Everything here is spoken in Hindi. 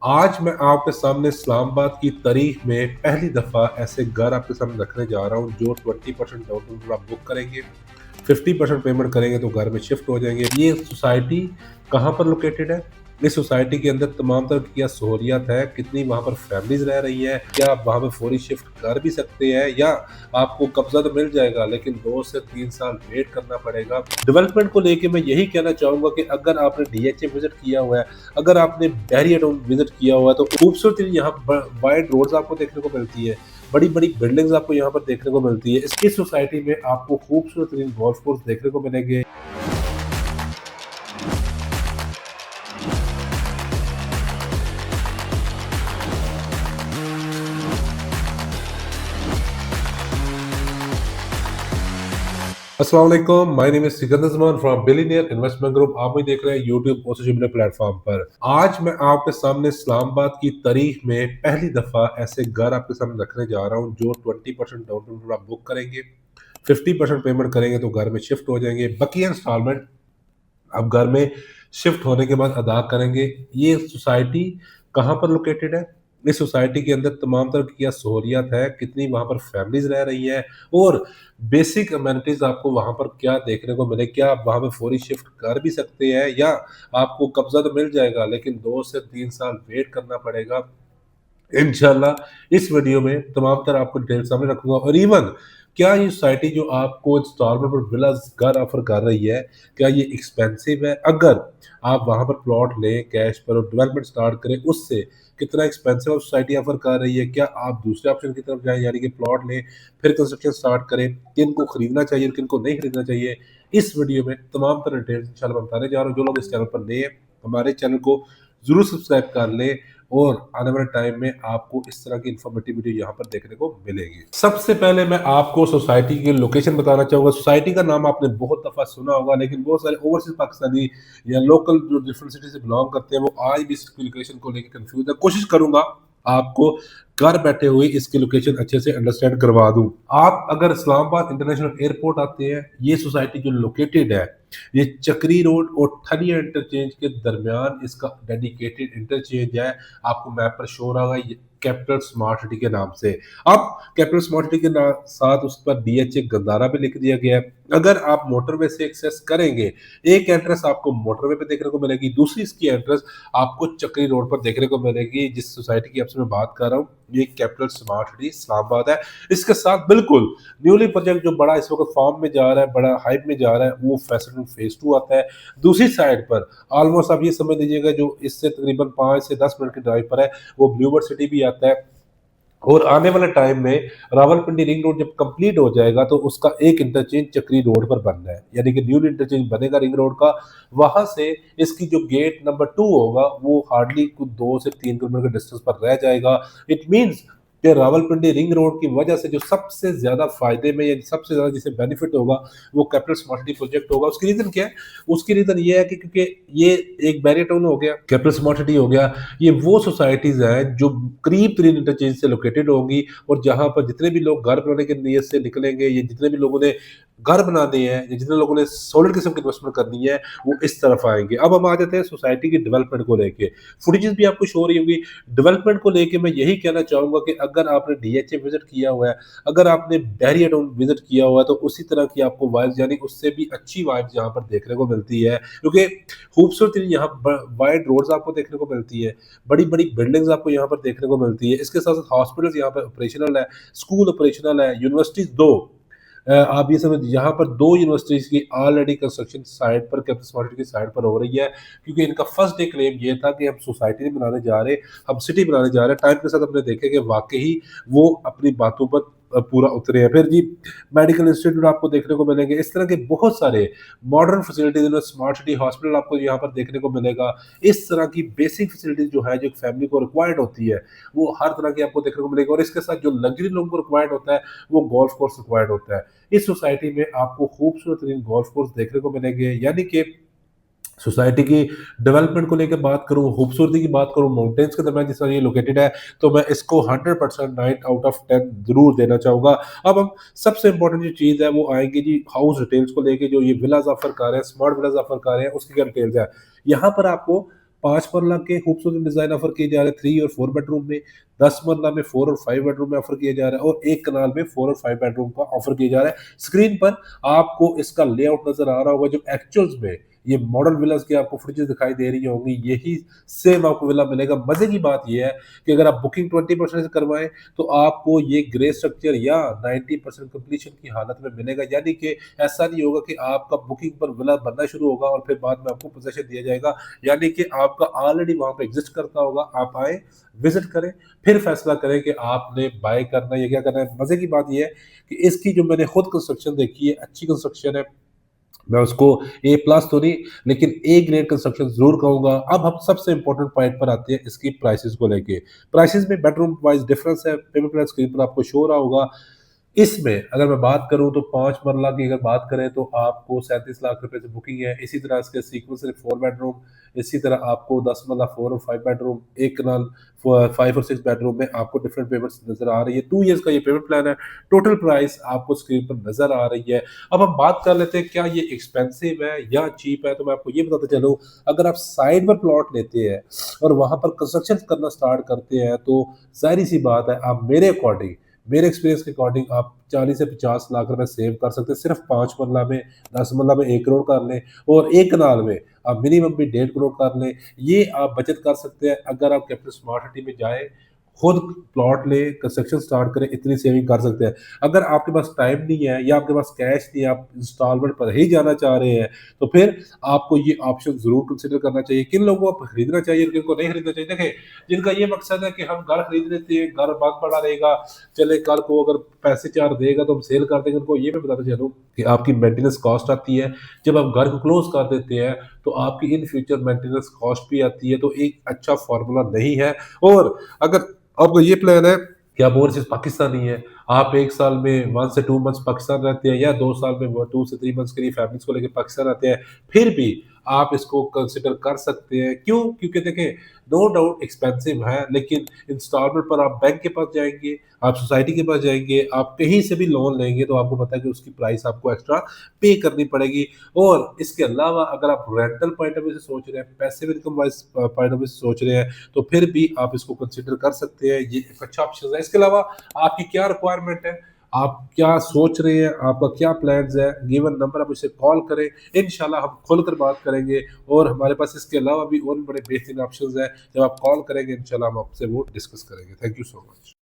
आज मैं आपके सामने इस्लामाबाद की तारीख में पहली दफ़ा ऐसे घर आपके सामने रखने जा रहा हूँ जो 20% डाउन पेमेंट आप बुक करेंगे, 50% पेमेंट करेंगे तो घर में शिफ्ट हो जाएँगे। ये सोसाइटी कहाँ पर लोकेटेड है? इस सोसाइटी के अंदर तमाम तरह की क्या सहूलियत है? कितनी वहाँ पर फैमिलीज़ रह रही हैं? क्या आप वहाँ पे फौरी शिफ्ट कर भी सकते हैं या आपको कब्ज़ा तो मिल जाएगा लेकिन 2 से 3 साल वेट करना पड़ेगा? डेवलपमेंट को लेके मैं यही कहना चाहूँगा कि अगर आपने डीएचए विज़िट किया हुआ है, अगर आपने बैरियर टाउन विज़िट किया हुआ है तो खूबसूरत यहाँ वाइड रोड्स आपको देखने को मिलती है। बड़ी-बड़ी बिल्डिंग्स आपको यहाँ पर देखने को मिलती है। इस सोसाइटी में आपको खूबसूरत गोल्फ कोर्स देखने को मिलेंगे। अस्सलाम वालेकुम, my name is Sikandar Zaman from billionaire investment group. आप मुझे देख रहे हैं यूट्यूब और सोशल मीडिया प्लेटफॉर्म पर। आज मैं आपके सामने इस्लामाबाद की तारीख में पहली दफ़ा ऐसे घर आपके सामने रखने जा रहा हूँ जो 20% डाउन पेमेंट आप बुक करेंगे, 50% पेमेंट करेंगे तो घर में शिफ्ट हो जाएंगे, बकिया इंस्टॉलमेंट आप घर में शिफ्ट होने के बाद अदा करेंगे। ये सोसाइटी कहाँ पर लोकेटेड है? इस सोसाइटी के अंदर तमाम तरह की क्या सहूलियत है? कितनी वहाँ पर फैमिलीज़ रह रही हैं? और बेसिक अमेनिटीज़ आपको वहाँ पर क्या देखने को मिले? क्या आप वहाँ पे फौरी शिफ्ट कर भी सकते हैं या आपको कब्ज़ा तो मिल जाएगा लेकिन 2 से 3 साल वेट करना पड़ेगा? इंशाल्लाह इस वीडियो में तमाम तरह आपको डिटेल सामने रखूँगा और इवन क्या ये सोसाइटी जो आपको इंस्टॉलमेंट पर विलास घर ऑफ़र कर रही है, क्या ये एक्सपेंसिव है? अगर आप वहाँ पर प्लॉट लें कैश पर और डेवलपमेंट स्टार्ट करें, उससे कितना एक्सपेंसिव सोसाइटी ऑफ़र कर रही है? क्या आप दूसरे ऑप्शन की तरफ जाएँ यानी कि प्लॉट लें, फिर कंस्ट्रक्शन स्टार्ट करें? किनको खरीदना चाहिए और किनको नहीं खरीदना चाहिए? इस वीडियो में तमाम तरह डिटेल्स इंशाल्लाह मैं बताने जा रहा हूँ। जो लोग इस चैनल पर नए हैं, हमारे चैनल को ज़रूर सब्सक्राइब कर लें और आने वाले टाइम में आपको इस तरह की इन्फॉर्मेटिव वीडियो यहाँ पर देखने को मिलेगी। सबसे पहले मैं आपको सोसाइटी की लोकेशन बताना चाहूँगा। सोसाइटी का नाम आपने बहुत दफ़ा सुना होगा लेकिन बहुत सारे ओवरसीज़ पाकिस्तानी या लोकल जो डिफरेंट सिटी से बिलॉन्ग करते हैं वो आज भी इसकी लोकेशन को लेके कन्फ्यूज़ है। कोशिश करूँगा आपको घर बैठे हुए इसकी लोकेशन अच्छे से अंडरस्टैंड करवा दूँ। आप अगर इस्लामाबाद इंटरनेशनल एयरपोर्ट आते हैं, ये सोसाइटी जो लोकेटेड है, ये चक्री रोड और ठनिया इंटरचेंज के दरमियान इसका डेडिकेटेड इंटरचेंज है। आपको मैप पर शो हो रहा होगा ये कैपिटल स्मार्ट सिटी के नाम से। अब कैपिटल स्मार्ट सिटी के साथ उस पर डीएचए गंदारा भी लिख दिया गया है। अगर आप मोटरवे से एक्सेस करेंगे, एक एंट्रेंस आपको मोटरवे पे देखने को मिलेगी, दूसरी इसकी एंट्रेंस आपको चक्री रोड पर देखने को मिलेगी। जिस सोसाइटी की आपसे मैं बात कर रहा हूँ, ये कैपिटल स्मार्ट सिटी इस्लामाबाद है। इसके साथ बिल्कुल न्यूली प्रोजेक्ट जो बड़ा इस वक्त फॉर्म में जा रहा है, बड़ा हाइप में जा रहा है, वो फैसल फेज 2 आता है। दूसरी साइड पर ऑलमोस्ट आप ये समझ लीजिएगा जो इससे तकरीबन 5 से 10 मिनट की ड्राइव पर है, वो ब्लूबर्ड सिटी भी आता है। और आने वाले टाइम में रावलपिंडी रिंग रोड जब कंप्लीट हो जाएगा तो उसका एक इंटरचेंज चक्री रोड पर बनना है, यानी कि न्यू इंटरचेंज बनेगा रिंग रोड का। वहां से इसकी जो गेट नंबर 2 होगा वो हार्डली कुछ 2 से 3 किलोमीटर के डिस्टेंस पर रह जाएगा। इट मींस कि रावलपिंडी रिंग रोड की वजह से जो सबसे ज्यादा फायदे में या सबसे ज्यादा जिसे बेनिफिट होगा वो कैपिटल स्मार्ट सिटी प्रोजेक्ट होगा। उसकी रीजन क्या है? उसकी रीजन ये है कि क्योंकि ये एक बैरियर टाउन हो गया, कैपिटल स्मार्ट सिटी हो गया, ये वो सोसाइटीज हैं जो करीब तरीन इंटरचेंज से लोकेटेड होंगी और जहां पर जितने भी लोग घर बनाने की नीयत से निकलेंगे या जितने भी लोगों ने घर बनाने हैं या जितने लोगों ने सोलर किस्म की इन्वेस्टमेंट करनी है वो इस तरफ आएंगे। अब हम आ जाते हैं सोसाइटी की डेवलपमेंट को लेके। फुटेजेस भी आपको शो हो रही होगी। डेवलपमेंट को लेके मैं यही कहना चाहूंगा कि अगर आपने डीएचए विजिट किया हुआ है, अगर आपने बैरियर टाउन विजिट किया हुआ है तो उसी तरह की आपको वाइब्स यानी उससे भी अच्छी वाइब्स यहाँ पर देखने को मिलती है क्योंकि खूबसूरत यहाँ वाइड रोड्स आपको देखने को मिलती है, बड़ी-बड़ी बिल्डिंग्स आपको यहाँ पर देखने को मिलती है। इसके साथ-साथ हॉस्पिटल्स यहाँ पर ऑपरेशनल है, स्कूल ऑपरेशनल है, यूनिवर्सिटीज़ 2 आप ये समझ यहाँ पर 2 यूनिवर्सिटीज़ की ऑलरेडी कंस्ट्रक्शन साइट पर कैंपस मार्केट की साइट पर हो रही है क्योंकि इनका फर्स्ट डे क्लेम ये था कि हम सोसाइटी नहीं बनाने जा रहे, हम सिटी बनाने जा रहे हैं। टाइम के साथ हमने देखा कि वाक़ई वो अपनी बातों पर पूरा उतरे हैं। फिर जी मेडिकल इंस्टीट्यूट आपको देखने को मिलेंगे। इस तरह के बहुत सारे मॉडर्न फैसिलिटीज़ इन्होंने स्मार्ट सिटी हॉस्पिटल आपको यहाँ पर देखने को मिलेगा। इस तरह की बेसिक फैसिलिटीज़ जो है जो एक फैमिली को रिक्वायर्ड होती है, वो हर तरह की आपको देखने को मिलेगी और इसके साथ जो लग्जरी लोगों को रिक्वायर्ड होता है, वो गोल्फ कोर्स रिक्वायर्ड होता है। इस सोसाइटी में आपको खूबसूरत तरीन गोल्फ कोर्स देखने को मिलेंगे, यानी कि सोसाइटी की डेवलपमेंट को लेकर बात करूँ, खूबसूरती की बात करूँ, माउंटेन्स के दरमियान जिस तरह ये लोकेटेड है, तो मैं इसको 100% 9 आउट ऑफ 10 ज़रूर देना चाहूँगा। अब हम सबसे इम्पोर्टेंट जो चीज़ है वो आएँगे जी हाउस डिटेल्स को लेके। जो ये विलाज़ ऑफ़र कर रहे हैं, स्मार्ट विलाज़ ऑफ़र कर रहे हैं, उसकी क्या डिटेल्स है। यहाँ पर आपको 5 मरला के खूबसूरत डिज़ाइन ऑफ़र किए जा रहे हैं 3 और 4 बेडरूम में, 10 मरला में 4 और 5 बेडरूम में ऑफ़र किया जा रहा है और 1 कनाल में 4 और 5 बेडरूम का ऑफ़र किया जा रहा है। स्क्रीन पर आपको इसका लेआउट नज़र आ रहा होगा, जो एक्चुअल्स में ये मॉडल विलास की आपको फ्रिजेज़ दिखाई दे रही होंगी, यही सेम आपको विला मिलेगा। मज़े की बात ये है कि अगर आप बुकिंग 20% से करवाएँ, तो आपको ये ग्रे स्ट्रक्चर या 90% कंप्लीशन की हालत में मिलेगा। यानी कि ऐसा नहीं होगा कि आपका बुकिंग पर विला बनना शुरू होगा और फिर बाद में आपको पोज़ेशन दिया जाएगा। यानी कि आपका ऑलरेडी वहाँ पे एग्ज़िस्ट करता होगा, आप आएँ, विज़िट करें, फिर फैसला करें कि आपने बाय करना है या क्या करना है। मज़े की बात ये है कि इसकी जो मैंने खुद कंस्ट्रक्शन देखी है, अच्छी कंस्ट्रक्शन है। मैं उसको ए प्लस तो नहीं, लेकिन ए ग्रेड कंस्ट्रक्शन ज़रूर कहूँगा। अब हम सबसे इम्पोर्टेंट पॉइंट पर आते हैं इसकी प्राइसेज़ को लेके। प्राइसेज़ में बेडरूम वाइज़ डिफरेंस है, पेमेंट प्लान स्क्रीन पर आपको शो हो रहा होगा। इसमें अगर मैं बात करूँ तो 5 मरला की अगर बात करें तो आपको 37 लाख रुपए से बुकिंग है। इसी तरह इसके सीक्वल से 4 बेडरूम, इसी तरह आपको 10 मरला 4 और 5 बेडरूम, 1 कनाल 5 और 6 बेडरूम में आपको डिफरेंट पेमेंट्स नज़र आ रही है। 2 ईयर्स का ये पेमेंट प्लान है। टोटल प्राइस आपको स्क्रीन पर नज़र आ रही है। अब हम बात कर लेते हैं क्या ये एक्सपेंसिव है या चीप है, तो मैं आपको ये बताता चलूँ, अगर आप साइड पर प्लॉट लेते हैं और वहाँ पर कंस्ट्रक्शन करना स्टार्ट करते हैं तो ज़ाहिर-सी बात है, आप मेरे अकॉर्डिंग, मेरे एक्सपीरियंस के अकॉर्डिंग आप 40 से 50 लाख रुपए सेव कर सकते हैं सिर्फ 5 मरला में, 10 मरला में 1 करोड़ कर लें और 1 कनाल में आप मिनिमम भी 1.5 करोड़ कर लें। ये आप बचत कर सकते हैं अगर आप कैपिटल स्मार्ट सिटी में जाएँ, खुद प्लॉट लें, कंस्ट्रक्शन स्टार्ट करें, इतनी सेविंग कर सकते हैं। अगर आपके पास टाइम नहीं है या आपके पास कैश नहीं है, आप इंस्टॉलमेंट पर ही जाना चाह रहे हैं, तो फिर आपको ये ऑप्शन ज़रूर कंसिडर करना चाहिए। किन लोगों को खरीदना चाहिए, किनको नहीं खरीदना चाहिए? देखिए, जिनका ये मकसद है कि हम घर खरीद लेते हैं, घर बहुत बड़ा रहेगा, चले कल को अगर पैसे 4 देगा तो हम सेल कर देंगे, उनको ये मैं बताना चाह रहा हूँ कि आपकी मेंटेनेंस कॉस्ट आती है। जब आप घर को क्लोज़ कर देते हैं, तो आपकी इन फ्यूचर मेंटेनेंस कॉस्ट भी आती है, तो एक अच्छा फ़ॉर्मूला नहीं है। और अगर आपका ये प्लान है कि आप ओवरसीज़ पाकिस्तानी हैं, आप 1 साल में 1 से 2 मंथ्स पाकिस्तान रहते हैं या 2 साल में वो 2 से 3 मंथ्स के लिए फैमिलीज़ को लेके पाकिस्तान आते हैं, फिर भी आप इसको कंसिडर कर सकते हैं। क्यों? क्योंकि देखें, नो डाउट एक्सपेंसिव है, लेकिन इंस्टॉलमेंट पर आप बैंक के पास जाएँगे, आप सोसाइटी के पास जाएँगे, आप कहीं से भी लोन लेंगे तो आपको पता है कि उसकी प्राइस आपको एक्स्ट्रा पे करनी पड़ेगी। और इसके अलावा अगर आप रेंटल पॉइंट ऑफ व्यू से सोच रहे हैं, passive income wise point of view से सोच रहे हैं, तो फिर भी आप इसको कंसिडर कर सकते हैं। ये एक अच्छा ऑप्शन है। इसके अलावा आपकी क्या रिक्वायरमेंट है? आप क्या सोच रहे हैं? आपका क्या प्लान्स है? गिवन नंबर आप मुझसे कॉल करें, इंशाल्लाह हम खुलकर बात करेंगे और हमारे पास इसके अलावा भी और भी बड़े बेहतरीन ऑप्शंस हैं। जब आप कॉल करेंगे इंशाल्लाह हम आपसे वो डिस्कस करेंगे। Thank you so much.